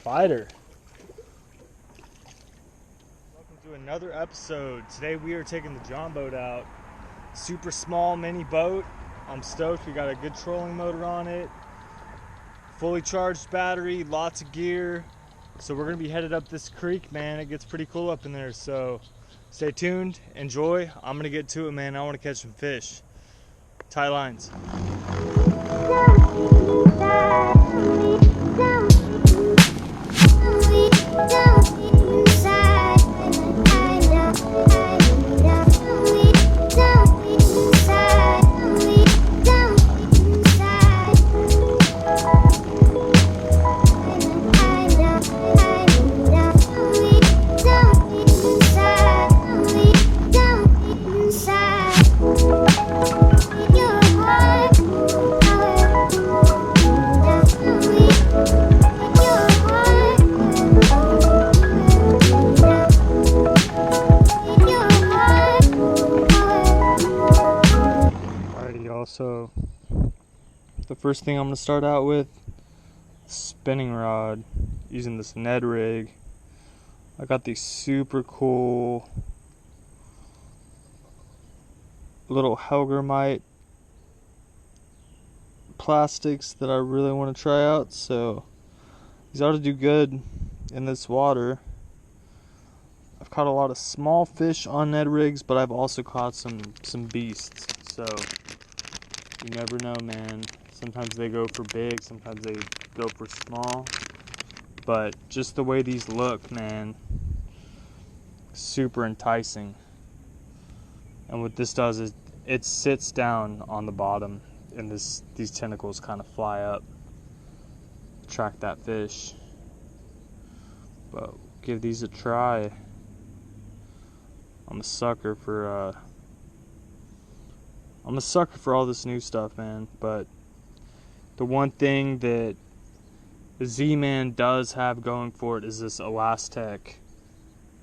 spider. Welcome to another episode. Today we are taking the John boat out. Super small mini boat. I'm stoked. We got a good trolling motor on it. Fully charged battery, lots of gear. So we're gonna be headed up this creek, man. It gets pretty cool up in there. So stay tuned, enjoy. I'm gonna get to it, man. I wanna catch some fish. Tie lines. So the first thing I'm going to start out with, spinning rod, using this Ned rig. I got these super cool little Hellgrammite plastics that I really want to try out, so these ought to do good in this water. I've caught a lot of small fish on Ned rigs, but I've also caught some beasts, so you never know, man. Sometimes they go for big, sometimes they go for small. But just the way these look, man, super enticing. And what this does is it sits down on the bottom and these tentacles kind of fly up, attract that fish. But give these a try. I'm a sucker for all this new stuff, man. But the one thing that the Z-Man does have going for it is this Elastec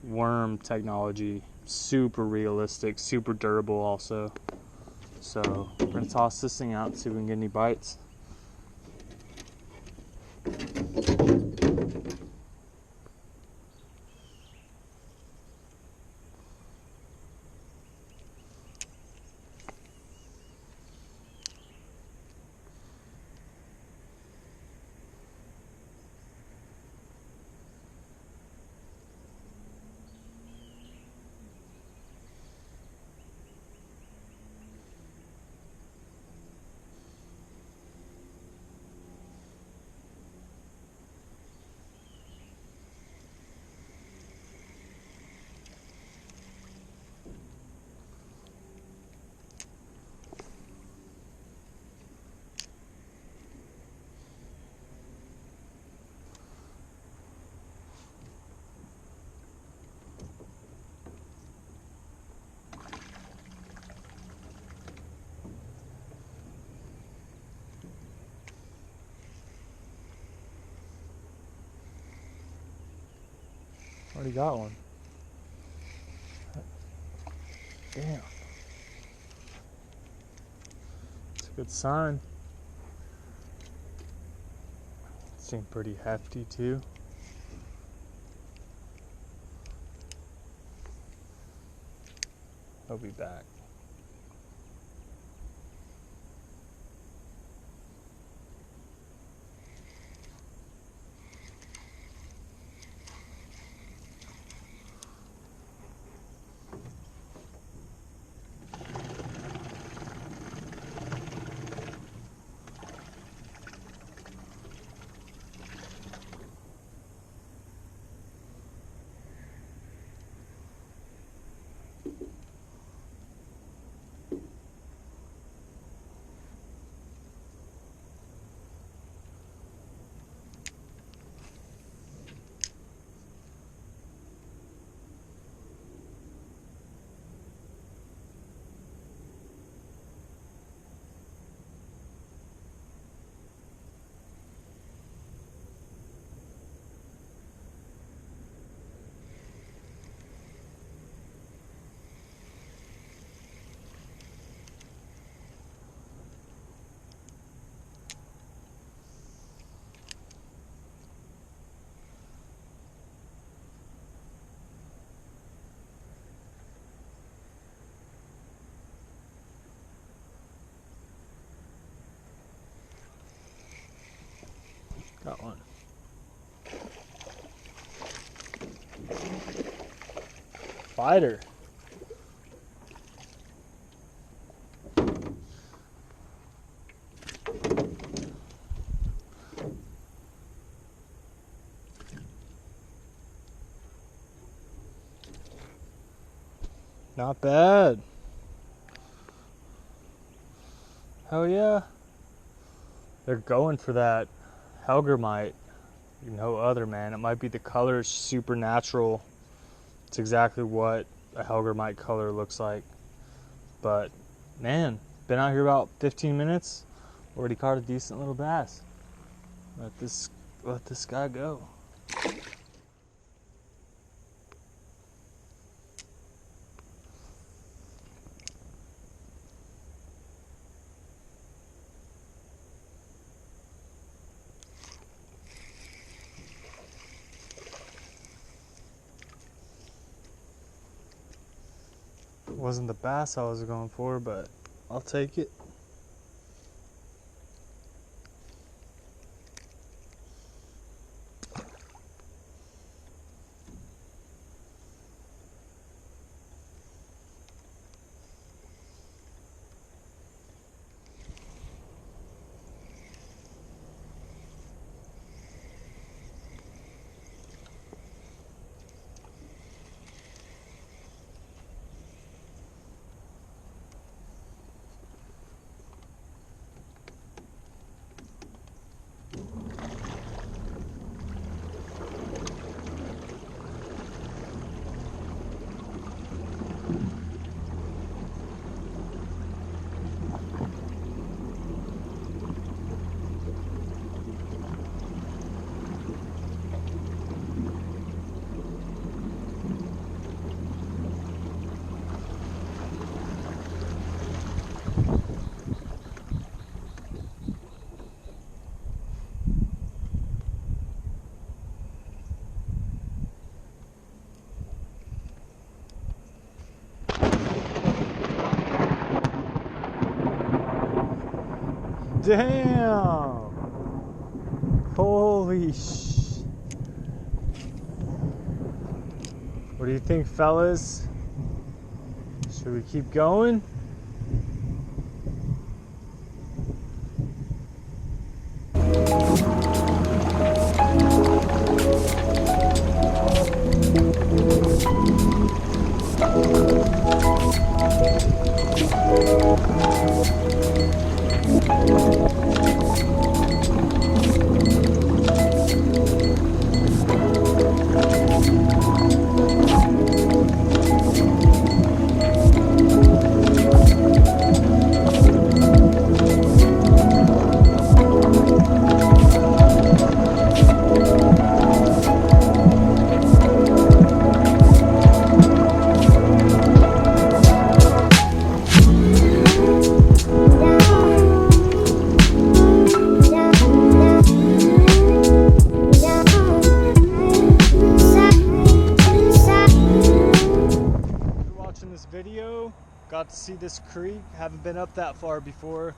worm technology. Super realistic, super durable also. So we're gonna toss this thing out and see if we can get any bites. Already got one. Damn. It's a good sign. Seemed pretty hefty too. I'll be back. Got one. Fighter. Not bad. Hell yeah. They're going for that Hellgrammite. No other, man. It might be the color is super natural. It's exactly what a Hellgrammite color looks like. But man, been out here about 15 minutes. Already caught a decent little bass. Let this guy go. Wasn't the bass I was going for, but I'll take it. Damn! Holy sh! What do you think, fellas? Should we keep going? Video, got to see this creek, haven't been up that far before,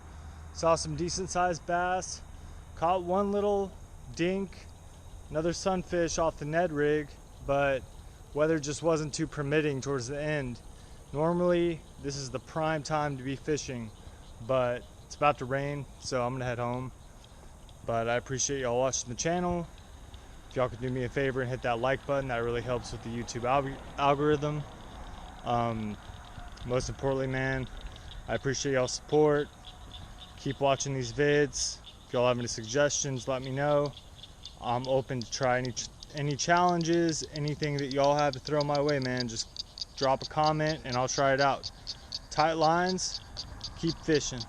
saw some decent sized bass, caught one little dink, another sunfish off the Ned rig, but weather just wasn't too permitting towards the end. Normally this is the prime time to be fishing, but it's about to rain, so I'm gonna head home. But I appreciate y'all watching the channel. If y'all could do me a favor and hit that like button, that really helps with the YouTube algorithm. Most importantly, man, I appreciate y'all's support. Keep watching these vids. If y'all have any suggestions, let me know. I'm open to try any challenges, anything that y'all have to throw my way, man. Just drop a comment and I'll try it out. Tight lines, keep fishing.